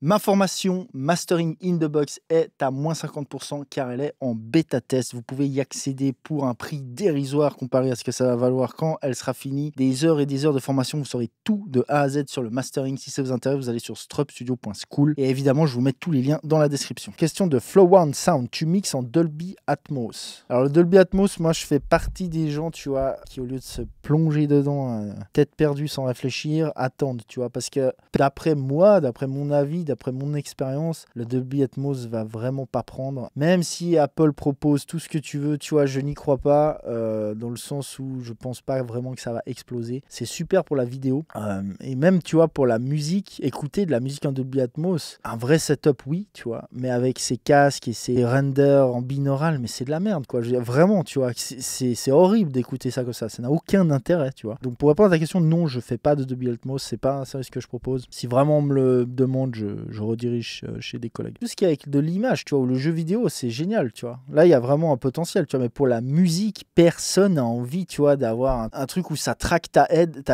Ma formation Mastering in the Box est à moins 50% car elle est en bêta test. Vous pouvez y accéder pour un prix dérisoire comparé à ce que ça va valoir quand elle sera finie. Des heures et des heures de formation, vous saurez tout de A à Z sur le mastering. Si ça vous intéresse, vous allez sur strupstudio.school et évidemment, je vous mets tous les liens dans la description. Question de Flow One Sound, tu mixes en Dolby Atmos. Alors le Dolby Atmos, moi je fais partie des gens, tu vois, qui au lieu de se plonger dedans, tête perdue sans réfléchir, attendent, tu vois, parce que d'après moi, d'après mon avis, d'après mon expérience, le Dolby Atmos va vraiment pas prendre. Même si Apple propose tout ce que tu veux, tu vois, je n'y crois pas, dans le sens où je pense pas vraiment que ça va exploser. C'est super pour la vidéo, et même, tu vois, pour la musique, écouter de la musique en Dolby Atmos, un vrai setup, oui, tu vois, mais avec ses casques et ses renders en binaural, mais c'est de la merde, quoi. Je veux dire, vraiment, tu vois, c'est horrible d'écouter ça comme ça n'a aucun intérêt, tu vois. Donc pour répondre à ta question, non, je fais pas de Dolby Atmos, c'est pas un service que je propose. Si vraiment on me le demande, je redirige chez des collègues. Tout ce qui est avec de l'image, tu vois, ou le jeu vidéo, c'est génial, tu vois. Là, il y a vraiment un potentiel, tu vois, mais pour la musique, personne n'a envie, tu vois, d'avoir un truc où ça traque ta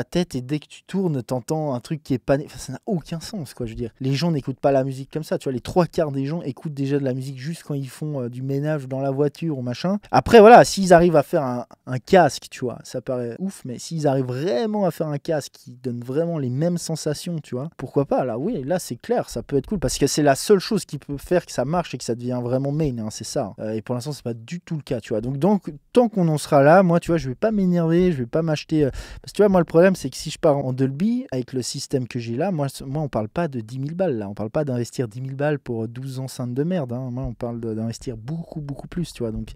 tête et dès que tu tournes, t'entends un truc qui est pané. Enfin, ça n'a aucun sens, quoi, je veux dire. Les gens n'écoutent pas la musique comme ça, tu vois. Les 3/4 des gens écoutent déjà de la musique juste quand ils font du ménage dans la voiture ou machin. Après, voilà, s'ils arrivent à faire un casque, tu vois, ça paraît ouf, mais s'ils arrivent vraiment à faire un casque qui donne vraiment les mêmes sensations, tu vois, pourquoi pas, là, oui, là, c'est clair, ça peut être cool, parce que c'est la seule chose qui peut faire que ça marche et que ça devient vraiment main, hein, c'est ça. Et pour l'instant, c'est pas du tout le cas, tu vois. Donc tant qu'on en sera là, moi, tu vois, je vais pas m'énerver, je vais pas m'acheter... parce que tu vois, moi, le problème, c'est que si je pars en Dolby, avec le système que j'ai là, moi, on parle pas de 10 000 balles, là, on parle pas d'investir 10 000 balles pour 12 enceintes de merde, hein. Moi, on parle d'investir beaucoup, beaucoup plus, tu vois, donc